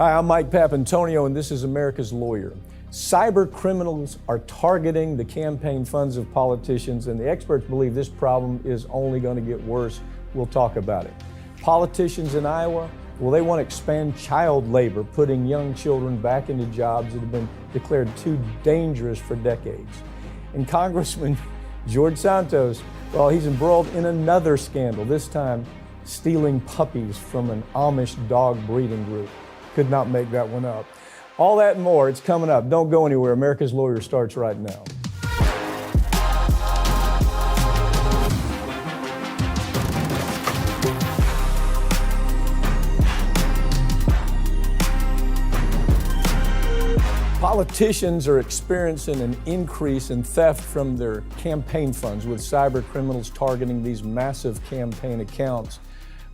Hi, I'm Mike Papantonio, and this is America's Lawyer. Cyber criminals are targeting the campaign funds of politicians, and the experts believe this problem is only going to get worse. We'll talk about it. Politicians in Iowa, well, they want to expand child labor, putting young children back into jobs that have been declared too dangerous for decades. And Congressman George Santos, well, he's embroiled in another scandal, this time stealing puppies from an Amish dog breeding group. Could not make that one up. All that and more, it's coming up. Don't go anywhere. America's Lawyer starts right now. Politicians are experiencing an increase in theft from their campaign funds, with cyber criminals targeting these massive campaign accounts.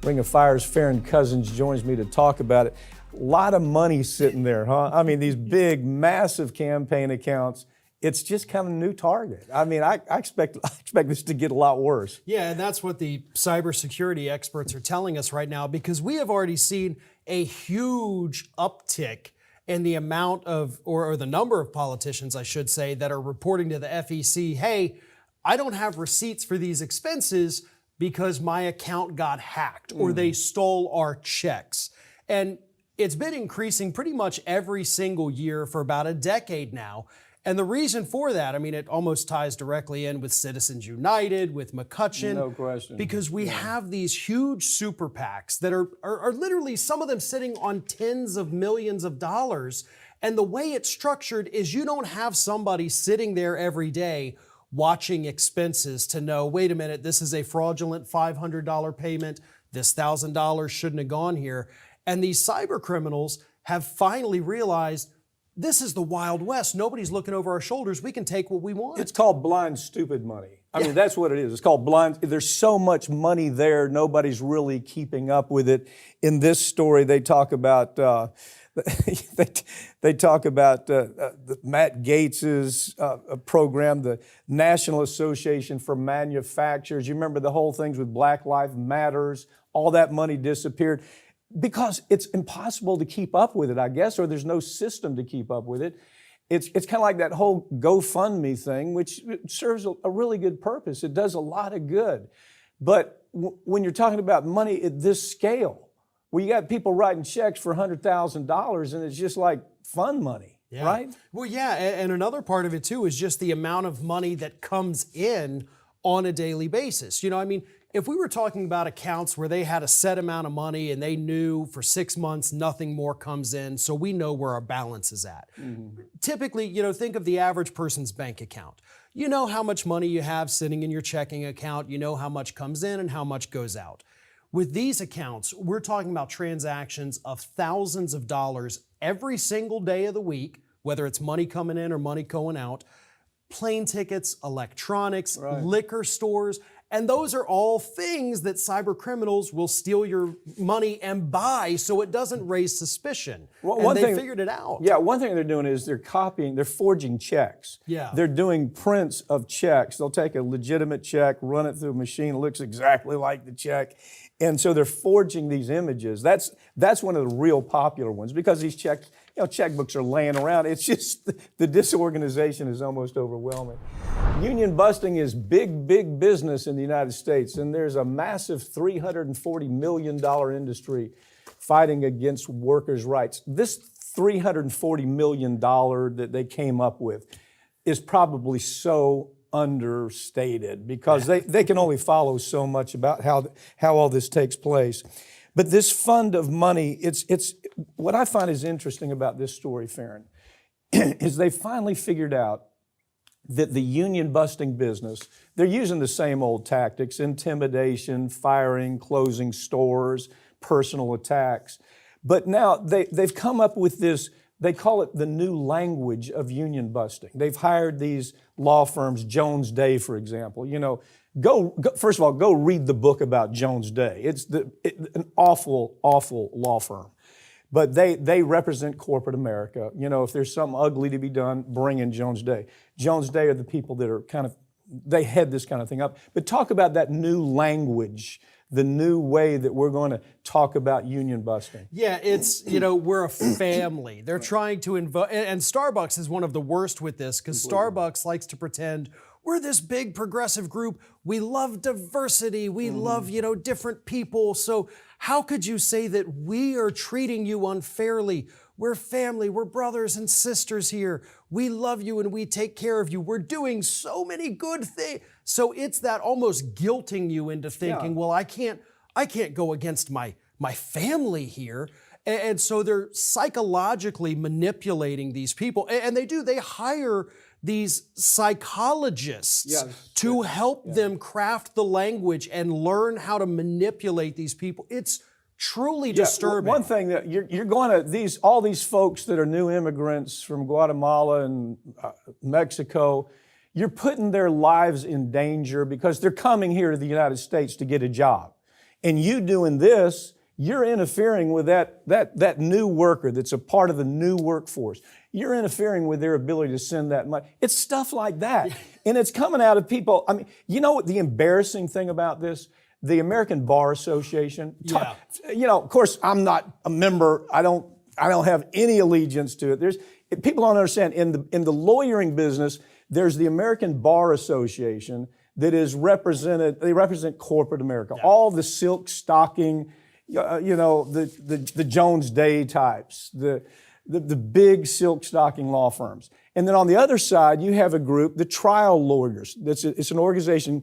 Ring of Fire's Farron Cousins joins me to talk about it. A lot of money sitting there, huh? I mean, these big, massive campaign accounts, it's just kind of a new target. I mean, I expect this to get a lot worse. Yeah, and that's what the cybersecurity experts are telling us right now, because we have already seen a huge uptick in the amount of, or the number of politicians, I should say, that are reporting to the FEC, hey, I don't have receipts for these expenses because my account got hacked or they stole our checks. And it's been increasing pretty much every single year for about a decade now. And the reason for that, I mean, it almost ties directly in with Citizens United, with McCutcheon. No question. Because we have these huge super PACs that are literally, some of them sitting on tens of millions of dollars. And the way it's structured is you don't have somebody sitting there every day watching expenses to know, wait a minute, this is a fraudulent $500 payment. This $1,000 shouldn't have gone here. And these cyber criminals have finally realized this is the Wild West. Nobody's looking over our shoulders. We can take what we want. It's called blind, stupid money. I mean, that's what it is. It's called blind. There's so much money there, nobody's really keeping up with it. In this story, they talk about they talk about Matt Gaetz's program, the National Association for Manufacturers. You remember the whole things with Black Lives Matters. All that money disappeared because it's impossible to keep up with it, I guess, or there's no system to keep up with it. It's kind of like that whole GoFundMe thing, which serves a really good purpose. It does a lot of good. But when you're talking about money at this scale, where you got people writing checks for $100,000 and it's just like fun money, right? Well, yeah, and another part of it too is just the amount of money that comes in on a daily basis. You know, I mean, if we were talking about accounts where they had a set amount of money and they knew for 6 months nothing more comes in, so we know where our balance is at. Typically, you know, think of the average person's bank account. You know how much money you have sitting in your checking account. You know how much comes in and how much goes out. With these accounts, we're talking about transactions of thousands of dollars every single day of the week, whether it's money coming in or money going out, plane tickets, electronics, liquor stores. And those are all things that cyber criminals will steal your money and buy so it doesn't raise suspicion. Well, they figured it out. Yeah, one thing they're doing is they're forging checks. Yeah. They're doing prints of checks. They'll take a legitimate check, run it through a machine, it looks exactly like the check. And so they're forging these images. That's one of the real popular ones because these checks, you know, checkbooks are laying around. It's just the disorganization is almost overwhelming. Union busting is big business in the United States, and there's a massive $340 million industry fighting against workers' rights. This $340 million that they came up with is probably so understated because they can only follow so much about how all this takes place. But this fund of money, it's what I find is interesting about this story, Farron, is they finally figured out that the union busting business, they're using the same old tactics: intimidation, firing, closing stores, personal attacks. But now they've come up with this, they call it the new language of union busting. They've hired these law firms, Jones Day, for example. You know, go first of all, go read the book about Jones Day. It's an awful law firm. But they represent corporate America. You know, if there's something ugly to be done, bring in Jones Day. Jones Day are the people that are they head this kind of thing up. But talk about that new language the new way that we're going to talk about union busting. Yeah, it's, we're a family. They're trying to invoke, and Starbucks is one of the worst with this because Starbucks likes to pretend we're this big progressive group. We love diversity. We love, different people. So how could you say that we are treating you unfairly? We're family. We're brothers and sisters here. We love you and we take care of you. We're doing so many good things. So it's that almost guilting you into thinking, well, I can't go against my family here. And so they're psychologically manipulating these people. And they hire these psychologists to help them craft the language and learn how to manipulate these people. It's truly disturbing. One thing that you're going to, all these folks that are new immigrants from Guatemala and Mexico, you're putting their lives in danger because they're coming here to the United States to get a job. And you doing this, you're interfering with that new worker that's a part of the new workforce. You're interfering with their ability to send that money. It's stuff like that. And it's coming out of people. I mean, you know what the embarrassing thing about this? The American Bar Association. Of course, I'm not a member. I don't have any allegiance to it. People don't understand. In the lawyering business, there's the American Bar Association that is represented. They represent corporate America. All the silk stocking, the Jones Day types, the big silk stocking law firms. And then on the other side, you have a group, the trial lawyers. It's an organization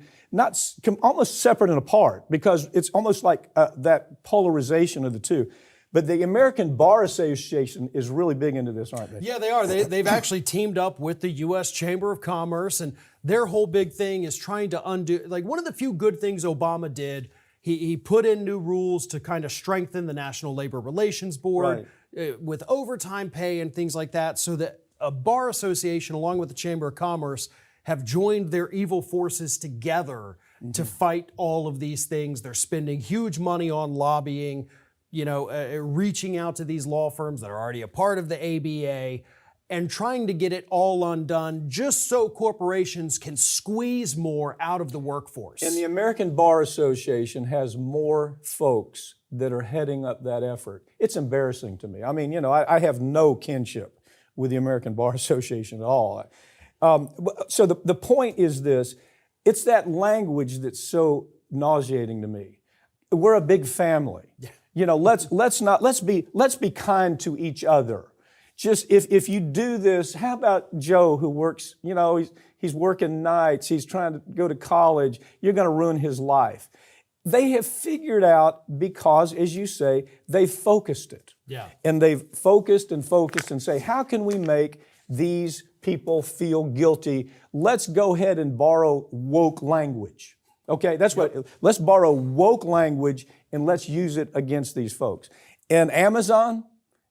almost separate and apart because it's almost like that polarization of the two. But the American Bar Association is really big into this, aren't they? Yeah, they are. They've actually teamed up with the U.S. Chamber of Commerce, and their whole big thing is trying to undo, like one of the few good things Obama did, he put in new rules to kind of strengthen the National Labor Relations Board with overtime pay and things like that, so that a bar association, along with the Chamber of Commerce, have joined their evil forces together to fight all of these things. They're spending huge money on lobbying, reaching out to these law firms that are already a part of the ABA and trying to get it all undone just so corporations can squeeze more out of the workforce. And the American Bar Association has more folks that are heading up that effort. It's embarrassing to me. I mean, I have no kinship with the American Bar Association at all. So the point is this, it's that language that's so nauseating to me. We're a big family. Let's be kind to each other. Just if you do this, how about Joe who works, he's working nights, he's trying to go to college, you're going to ruin his life. They have figured out because, as you say, they've focused it. Yeah. And they've focused and say, how can we make these people feel guilty? Let's go ahead and borrow woke language. Okay, let's borrow woke language and let's use it against these folks. And Amazon,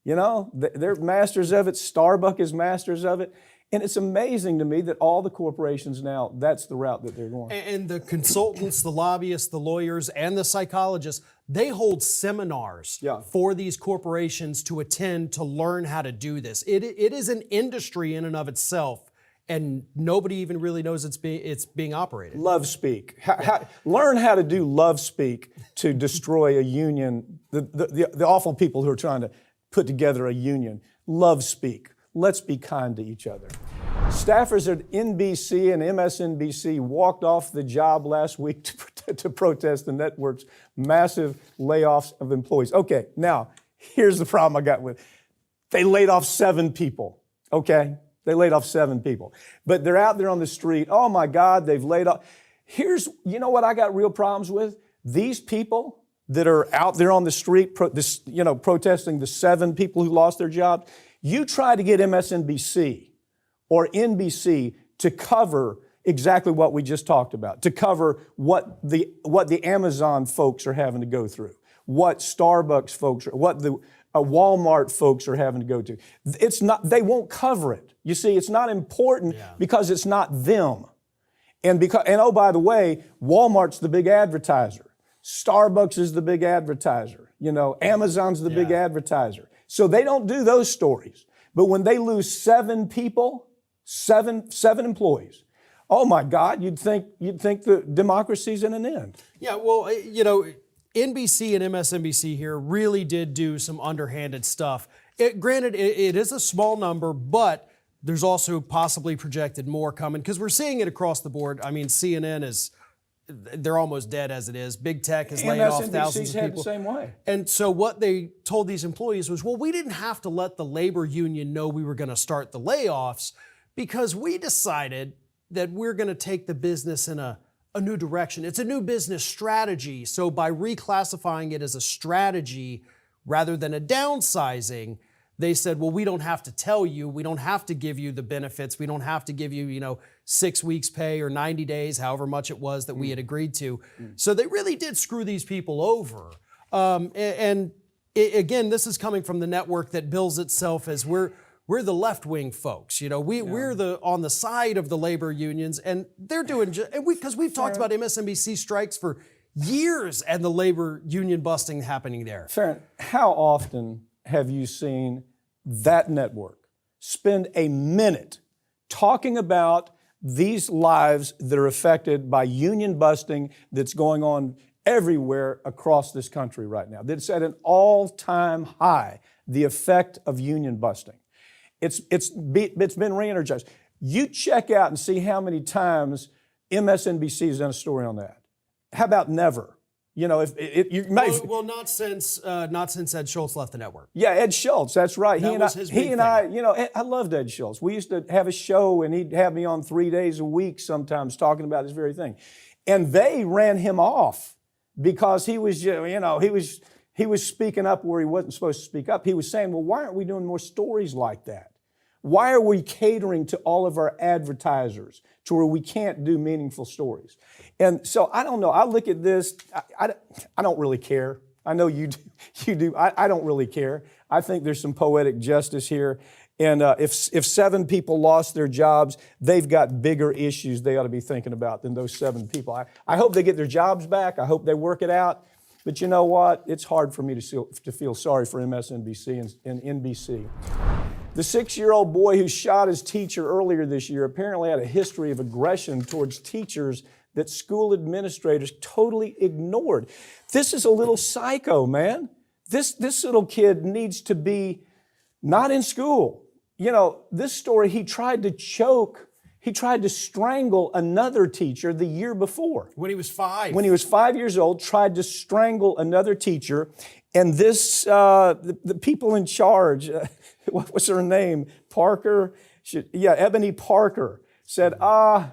they're masters of it. Starbucks is masters of it. And it's amazing to me that all the corporations now, that's the route that they're going. And the consultants, the lobbyists, the lawyers, and the psychologists, they hold seminars for these corporations to attend to learn how to do this. It is an industry in and of itself, and nobody even really knows it's being operated. Love speak. Learn how to do love speak to destroy a union, the awful people who are trying to put together a union. Love speak. Let's be kind to each other. Staffers at NBC and MSNBC walked off the job last week to protest the network's massive layoffs of employees. Okay, now, here's the problem I got with. They laid off 7 people, okay? They laid off 7 people. But they're out there on the street. Oh my God, they've laid off. You know what I got real problems with? These people that are out there on the street, protesting the 7 people who lost their jobs. You try to get MSNBC or NBC to cover exactly what we just talked about, to cover what the Amazon folks are having to go through, what Starbucks folks, what the Walmart folks are having to go to. They won't cover it. You see, it's not important because it's not them. And oh, by the way, Walmart's the big advertiser. Starbucks is the big advertiser. Amazon's the big advertiser. So they don't do those stories. But when they lose 7 people, seven employees, oh my God, you'd think the democracy's in an end. Yeah, well, NBC and MSNBC here really did do some underhanded stuff. Granted, it is a small number, but there's also possibly projected more coming because we're seeing it across the board. I mean, CNN they're almost dead as it is. Big tech is laying off thousands of people. The same way. And so what they told these employees was, well, we didn't have to let the labor union know we were going to start the layoffs because we decided that we're going to take the business in a new direction. It's a new business strategy. So by reclassifying it as a strategy rather than a downsizing, they said, well, we don't have to tell you, we don't have to give you the benefits, we don't have to give you, 6 weeks pay or 90 days, however much it was that we had agreed to. So they really did screw these people over. Again, this is coming from the network that bills itself as we're the left-wing folks. We're on the side of the labor unions, and they're doing because we've talked about MSNBC strikes for years and the labor union busting happening there. Farron, how often have you seen that network spend a minute talking about these lives that are affected by union busting that's going on everywhere across this country right now? That's at an all-time high, the effect of union busting. It's been re-energized. You check out and see how many times MSNBC has done a story on that. How about never? Not since Ed Schultz left the network. Yeah, Ed Schultz, that's right. I loved Ed Schultz. We used to have a show and he'd have me on 3 days a week sometimes talking about this very thing. And they ran him off because he was speaking up where he wasn't supposed to speak up. He was saying, well, why aren't we doing more stories like that? Why are we catering to all of our advertisers to where we can't do meaningful stories? And so I don't know. I look at this. I don't really care. I know you do. I don't really care. I think there's some poetic justice here. And if 7 people lost their jobs, they've got bigger issues they ought to be thinking about than those 7 people. I hope they get their jobs back. I hope they work it out. But you know what? It's hard for me to feel sorry for MSNBC and NBC. The 6-year-old boy who shot his teacher earlier this year apparently had a history of aggression towards teachers that school administrators totally ignored. This is a little psycho, man. This little kid needs to be not in school. This story, he tried to strangle another teacher the year before. When he was 5. When he was 5 years old, tried to strangle another teacher. And this, the people in charge, what's her name? Ebony Parker said,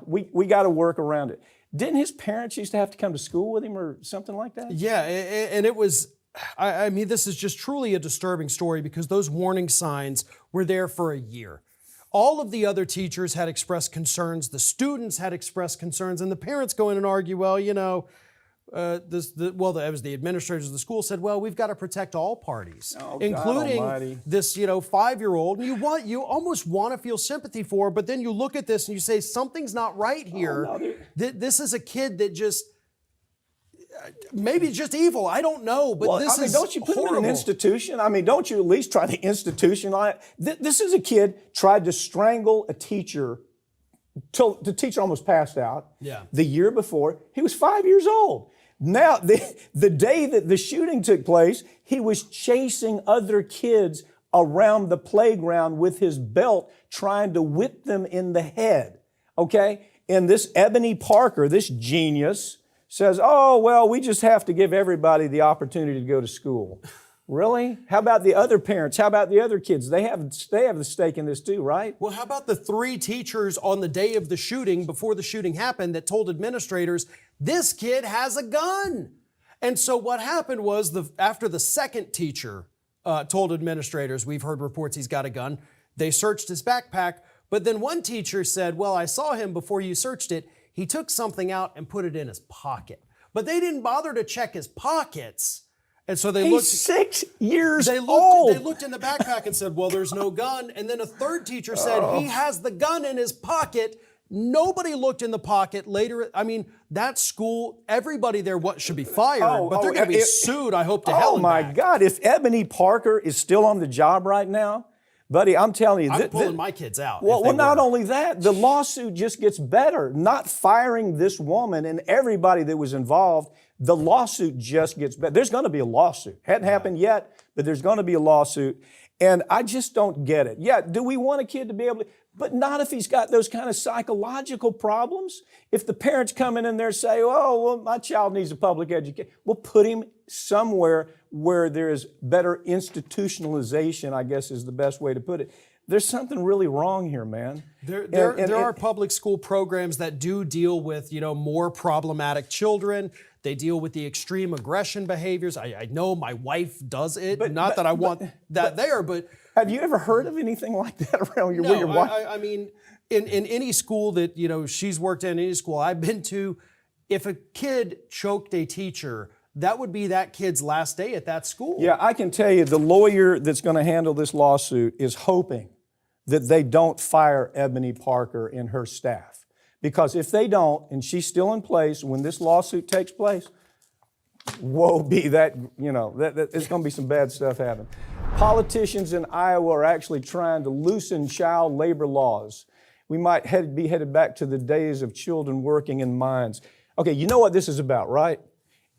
we got to work around it. Didn't his parents used to have to come to school with him or something like that? Yeah, and it was, I mean, this is just truly a disturbing story because those warning signs were there for a year. All of the other teachers had expressed concerns, the students had expressed concerns, and the parents go in and argue, well, it was the administrators of the school said, well, we've got to protect all parties, including this, 5-year-old. And you almost want to feel sympathy for, but then you look at this and you say, something's not right here. This is a kid that just, maybe it's just evil. I don't know, but don't you put horrible. him in an institution? I mean, don't you at least try to institutionalize? This is a kid tried to strangle a teacher till the teacher almost passed out. Yeah. The year before, he was 5 years old. Now, the day that the shooting took place, he was chasing other kids around the playground with his belt, trying to whip them in the head. Okay? And this Ebony Parker, this genius, says, oh, well, we just have to give everybody the opportunity to go to school. Really? How about the other parents? How about the other kids? They have the stake in this too, right? Well, how about the 3 teachers on the day of the shooting, before the shooting happened, that told administrators, this kid has a gun? And so what happened was, after the second teacher told administrators, we've heard reports he's got a gun, they searched his backpack, but then one teacher said, well, I saw him before you searched it. He took something out and put it in his pocket. But they didn't bother to check his pockets. And so He's 6 years old. They looked in the backpack and said, well, there's no gun. And then a third teacher said, he has the gun in his pocket. Nobody looked in the pocket later. I mean, that school, everybody there should be fired, but they're going to be sued, I hope, to hell and back. Oh, my God. If Ebony Parker is still on the job right now, buddy, I'm telling you. I'm pulling my kids out. Well, not only that, the lawsuit just gets better. Not firing this woman and everybody that was involved. The lawsuit just gets better. There's going to be a lawsuit. Hadn't happened yet, but there's going to be a lawsuit. And I just don't get it. Yeah, do we want a kid to be able to, but not if he's got those kind of psychological problems. If the parents come in there and say, oh, well, my child needs a public education, we'll put him somewhere where there is better institutionalization, I guess is the best way to put it. There's something really wrong here, man. There are public school programs that do deal with, more problematic children. They deal with the extreme aggression behaviors. I know my wife does it. Not that I want that there, but have you ever heard of anything like that around your, no, where your wife? I mean, in any school that, she's worked in, any school I've been to, if a kid choked a teacher, that would be that kid's last day at that school. Yeah, I can tell you the lawyer that's going to handle this lawsuit is hoping that they don't fire Ebony Parker and her staff. Because if they don't, and she's still in place when this lawsuit takes place, woe be that, it's going to be some bad stuff happening. Politicians in Iowa are actually trying to loosen child labor laws. We might be headed back to the days of children working in mines. Okay, you know what this is about, right?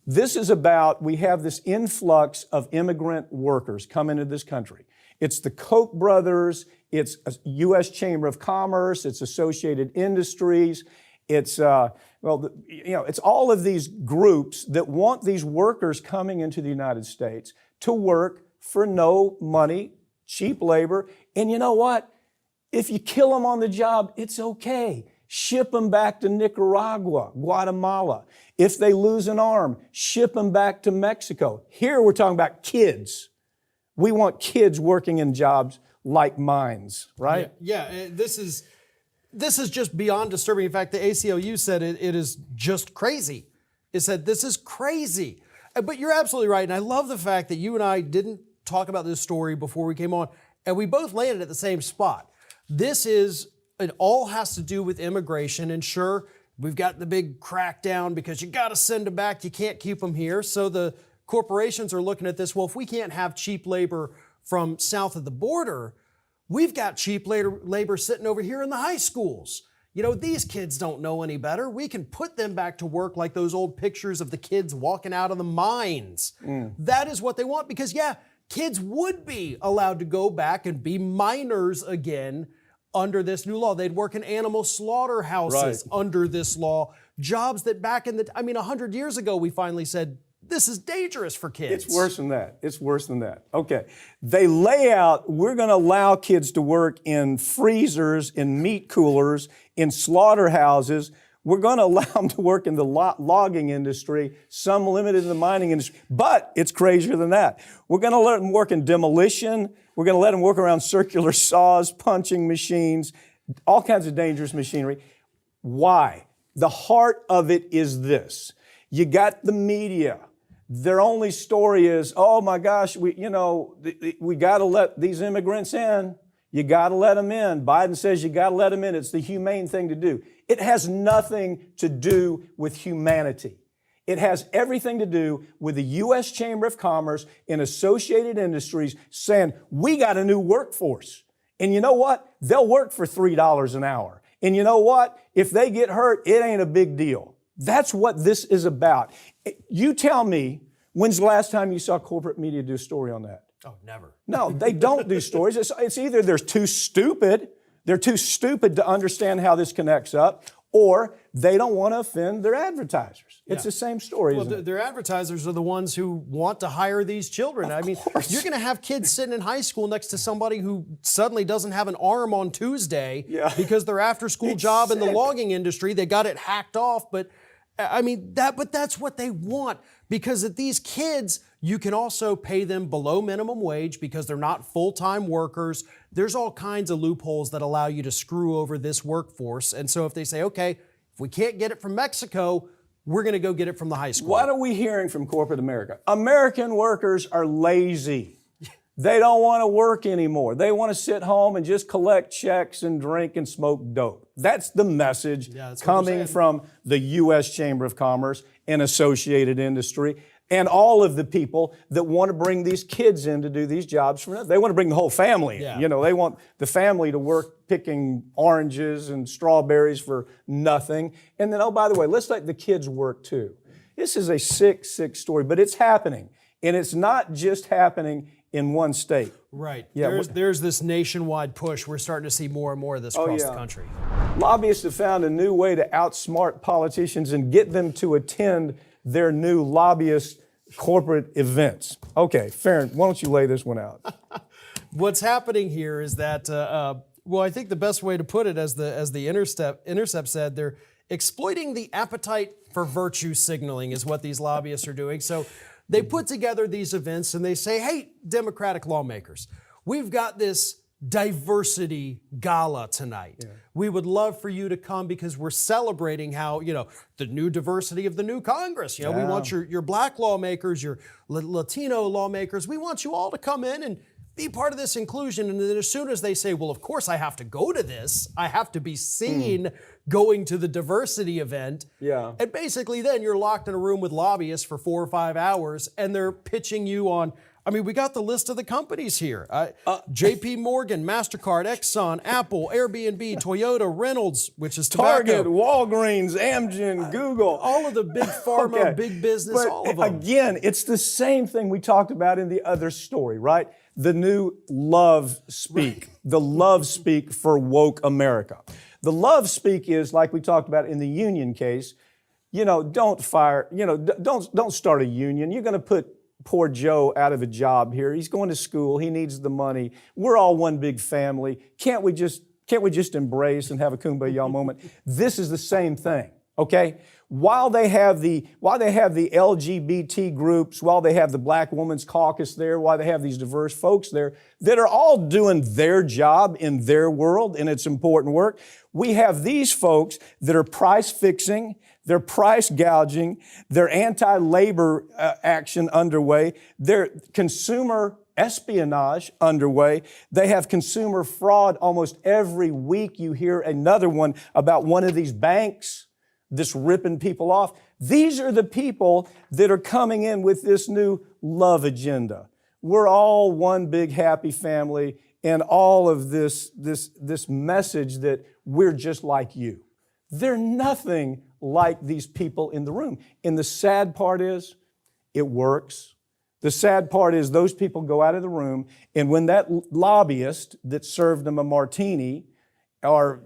This is about, we have this influx of immigrant workers come into this country. It's the Koch brothers, it's a U.S. Chamber of Commerce, it's Associated Industries, it's it's all of these groups that want these workers coming into the United States to work for no money, cheap labor. And you know what? If you kill them on the job, it's okay. Ship them back to Nicaragua, Guatemala. If they lose an arm, ship them back to Mexico. Here we're talking about kids. We want kids working in jobs like mines, right? Yeah, this is just beyond disturbing. In fact, the ACLU said it is just crazy. It said this is crazy. But you're absolutely right, and I love the fact that you and I didn't talk about this story before we came on, and we both landed at the same spot. It all has to do with immigration, and sure, we've got the big crackdown because you got to send them back. You can't keep them here. So the corporations are looking at this. Well, if we can't have cheap labor from south of the border, we've got cheap labor sitting over here in the high schools. These kids don't know any better. We can put them back to work like those old pictures of the kids walking out of the mines. That is what they want because, kids would be allowed to go back and be minors again under this new law. They'd work in animal slaughterhouses under this law. Jobs that back in 100 years ago, we finally said, this is dangerous for kids. It's worse than that. Okay. They lay out, we're going to allow kids to work in freezers, in meat coolers, in slaughterhouses. We're going to allow them to work in the logging industry, some limited in the mining industry. But it's crazier than that. We're going to let them work in demolition. We're going to let them work around circular saws, punching machines, all kinds of dangerous machinery. Why? The heart of it is this. You got the media. Their only story is, oh my gosh, we got to let these immigrants in. You got to let them in. Biden says you got to let them in. It's the humane thing to do. It has nothing to do with humanity. It has everything to do with the U.S. Chamber of Commerce and Associated Industries saying, we got a new workforce. And you know what? They'll work for $3 an hour. And you know what? If they get hurt, it ain't a big deal. That's what this is about. You tell me, when's the last time you saw corporate media do a story on that? Oh, never. No, they don't do stories. It's either they're too stupid to understand how this connects up, or they don't want to offend their advertisers. It's the same story, isn't it? Their advertisers are the ones who want to hire these children. Of course. You're going to have kids sitting in high school next to somebody who suddenly doesn't have an arm on Tuesday because their after-school job in the logging industry, they got it hacked off. But that's what they want, because at these kids, you can also pay them below minimum wage because they're not full-time workers. There's all kinds of loopholes that allow you to screw over this workforce. And so if they say, okay, if we can't get it from Mexico, we're going to go get it from the high school. What are we hearing from corporate America? American workers are lazy. They don't want to work anymore. They want to sit home and just collect checks and drink and smoke dope. That's the message coming from the U.S. Chamber of Commerce and Associated Industry and all of the people that want to bring these kids in to do these jobs for nothing. They want to bring the whole family in. They want the family to work picking oranges and strawberries for nothing. And then, oh, by the way, let's let the kids work too. This is a sick, sick story, but it's happening. And it's not just happening in one state. Right. Yeah, There's this nationwide push. We're starting to see more and more of this across the country. Lobbyists have found a new way to outsmart politicians and get them to attend their new lobbyist corporate events. Okay, Farron, why don't you lay this one out? What's happening here is that, well, I think the best way to put it, as the Intercept said, they're exploiting the appetite for virtue signaling is what these lobbyists are doing. So they put together these events and they say, hey, Democratic lawmakers, we've got this diversity gala tonight. Yeah. We would love for you to come because we're celebrating how, the new diversity of the new Congress. We want your black lawmakers, your Latino lawmakers. We want you all to come in and be part of this inclusion. And then as soon as they say, well, of course I have to go to this, I have to be seen going to the diversity event. Yeah. And basically then you're locked in a room with lobbyists for 4 or 5 hours and they're pitching you on, we got the list of the companies here. JP Morgan, MasterCard, Exxon, Apple, Airbnb, Toyota, Reynolds, which is tobacco. Target, Walgreens, Amgen, Google. All of the big pharma, big business, all of them. Again, it's the same thing we talked about in the other story, right? The new love speak, the love speak for woke America. The love speak is, like we talked about in the union case, don't fire, don't start a union. You're going to put poor Joe out of a job here. He's going to school. He needs the money. We're all one big family. Can't we just embrace and have a kumbaya moment? This is the same thing, okay? While they have the LGBT groups, while they have the Black Women's Caucus there, while they have these diverse folks there that are all doing their job in their world, and it's important work, we have these folks that are price fixing, they're price gouging, they're anti-labor action underway, they're consumer espionage underway. They have consumer fraud almost every week. You hear another one about one of these banks that's ripping people off. These are the people that are coming in with this new love agenda. We're all one big happy family, and all of this message that we're just like you. They're nothing like these people in the room. And the sad part is, it works. The sad part is those people go out of the room, and when that lobbyist that served them a martini or,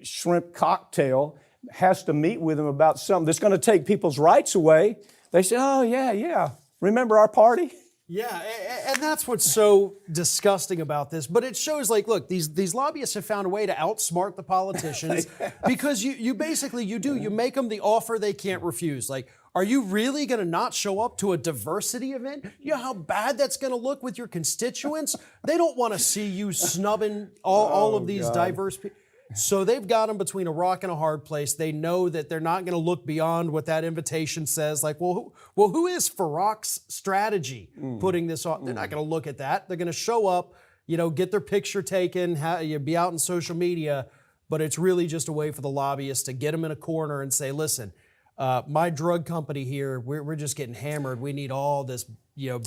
shrimp cocktail has to meet with them about something that's going to take people's rights away, they say, oh, yeah, remember our party? Yeah, and that's what's so disgusting about this. But it shows, look, these lobbyists have found a way to outsmart the politicians because you basically make them the offer they can't refuse. Are you really going to not show up to a diversity event? You know how bad that's going to look with your constituents? They don't want to see you snubbing all of these diverse people. So they've got them between a rock and a hard place. They know that they're not going to look beyond what that invitation says. Who is Farrak's strategy putting this on? They're not going to look at that. They're going to show up, get their picture taken, be out in social media, but it's really just a way for the lobbyists to get them in a corner and say, listen, my drug company here, we're just getting hammered. We need all this,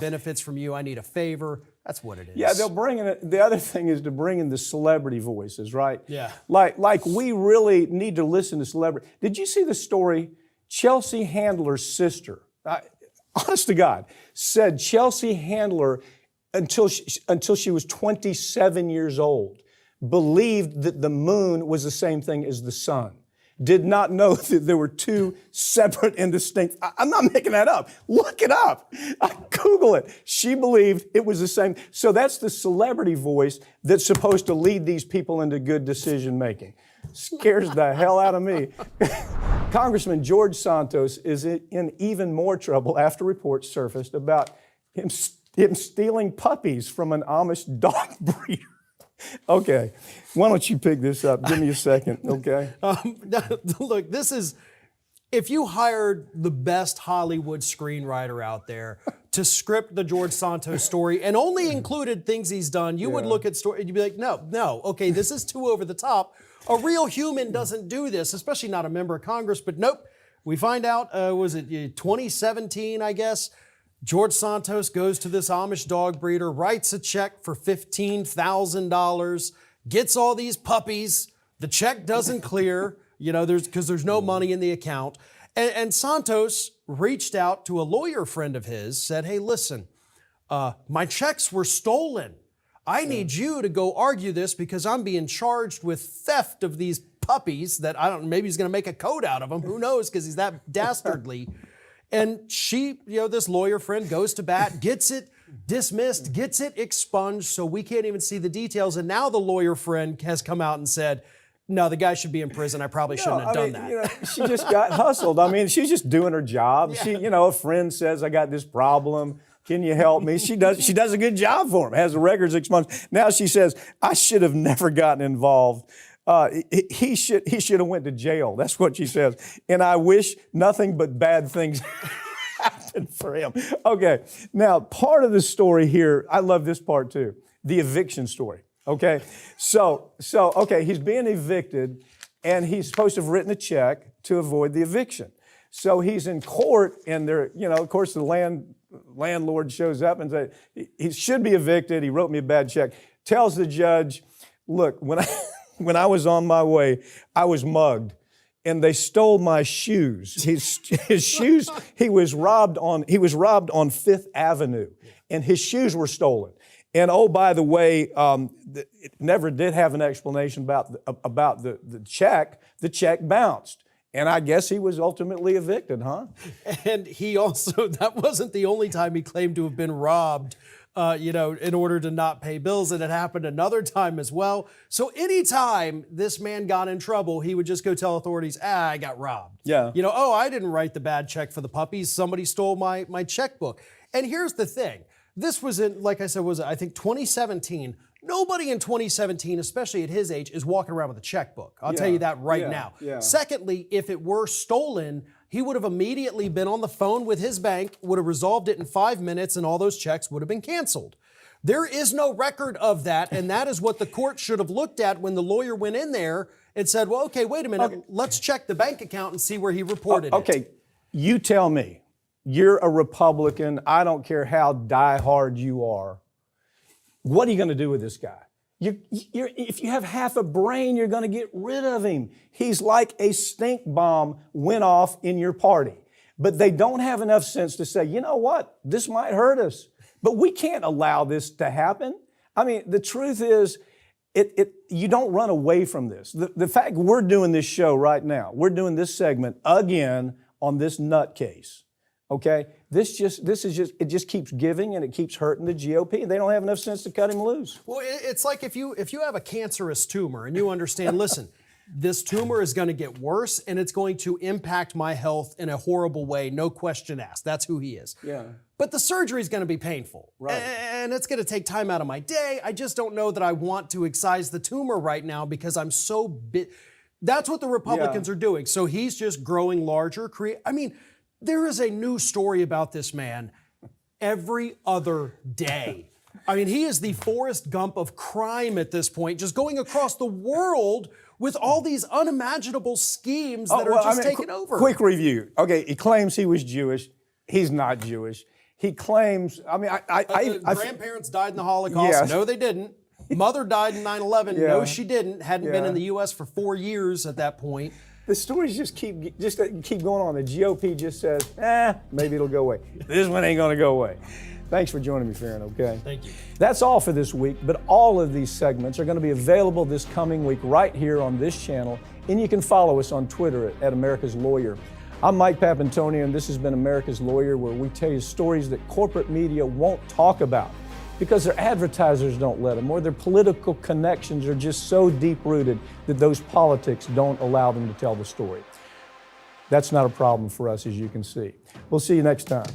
benefits from you. I need a favor. That's what it is. Yeah, they'll bring in it. The other thing is to bring in the celebrity voices, right? Yeah. Like we really need to listen to celebrity. Did you see the story? Chelsea Handler's sister, honest to God, said Chelsea Handler, until she was 27 years old, believed that the moon was the same thing as the sun. Did not know that there were two separate and distinct. I'm not making that up. Look it up. Google it. She believed it was the same. So that's the celebrity voice that's supposed to lead these people into good decision making. Scares the hell out of me. Congressman George Santos is in even more trouble after reports surfaced about him stealing puppies from an Amish dog breeder. Okay, why don't you pick this up? Give me a second, okay? Look, this is, if you hired the best Hollywood screenwriter out there to script the George Santos story and only included things he's done, you would look at story and you'd be like, no, okay, this is too over the top. A real human doesn't do this, especially not a member of Congress, but nope. We find out, was it 2017, I guess? George Santos goes to this Amish dog breeder, writes a check for $15,000, gets all these puppies. The check doesn't clear, because there's no money in the account. And Santos reached out to a lawyer friend of his, said, hey, listen, my checks were stolen. I need you to go argue this because I'm being charged with theft of these puppies that maybe he's going to make a code out of them. Who knows? Because he's that dastardly. And she, this lawyer friend goes to bat, gets it dismissed, gets it expunged, so we can't even see the details. And now the lawyer friend has come out and said, no, the guy should be in prison. I probably shouldn't have done that. She just got hustled. I mean, she's just doing her job. Yeah. She, a friend says, I got this problem. Can you help me? She does a good job for him, has the records expunged. Now she says, I should have never gotten involved. He should have went to jail. That's what she says. And I wish nothing but bad things happened for him. Okay, now part of the story here, I love this part too, the eviction story. Okay, so okay, he's being evicted, and he's supposed to have written a check to avoid the eviction. So he's in court, and there, of course, the landlord shows up and says he should be evicted. He wrote me a bad check. Tells the judge, look, when I was on my way, I was mugged, and they stole my shoes. His shoes. He was robbed on Fifth Avenue, and his shoes were stolen. And oh, by the way, it never did have an explanation about the check. The check bounced. And I guess he was ultimately evicted, huh? And he also, that wasn't the only time he claimed to have been robbed, in order to not pay bills. And it happened another time as well. So anytime this man got in trouble, he would just go tell authorities, I got robbed. Yeah. I didn't write the bad check for the puppies. Somebody stole my checkbook. And here's the thing. This was in, like I said, I think 2017. Nobody in 2017, especially at his age, is walking around with a checkbook. I'll tell you that right now. Yeah. Secondly, if it were stolen, he would have immediately been on the phone with his bank, would have resolved it in 5 minutes, and all those checks would have been canceled. There is no record of that, and that is what the court should have looked at when the lawyer went in there and said, well, okay, wait a minute, let's check the bank account and see where he reported it. Okay, you tell me. You're a Republican. I don't care how diehard you are. What are you going to do with this guy? If you have half a brain, you're going to get rid of him. He's like a stink bomb went off in your party. But they don't have enough sense to say, you know what? This might hurt us. But we can't allow this to happen. I mean, the truth is, you don't run away from this. The fact we're doing this show right now, we're doing this segment again on this nutcase. Okay, it just keeps giving and it keeps hurting the GOP. They don't have enough sense to cut him loose. Well, it's like if you have a cancerous tumor and you understand, listen, this tumor is going to get worse and it's going to impact my health in a horrible way, no question asked. That's who he is. Yeah. But the surgery is going to be painful. Right. And it's going to take time out of my day. I just don't know that I want to excise the tumor right now because I'm so big. That's what the Republicans are doing. So he's just growing larger. There is a new story about this man every other day. He is the Forrest Gump of crime at this point, just going across the world with all these unimaginable schemes that are just taking over. Quick review. Okay, he claims he was Jewish. He's not Jewish. He claims, grandparents died in the Holocaust. Yes. No, they didn't. Mother died in 9/11. Yeah. No, she didn't. Hadn't been in the U.S. for 4 years at that point. The stories just keep going on. The GOP just says, maybe it'll go away. This one ain't going to go away. Thanks for joining me, Farron, okay? Thank you. That's all for this week, but all of these segments are going to be available this coming week right here on this channel, and you can follow us on Twitter at America's Lawyer. I'm Mike Papantonio, and this has been America's Lawyer, where we tell you stories that corporate media won't talk about because their advertisers don't let them, or their political connections are just so deep-rooted that those politics don't allow them to tell the story. That's not a problem for us, as you can see. We'll see you next time.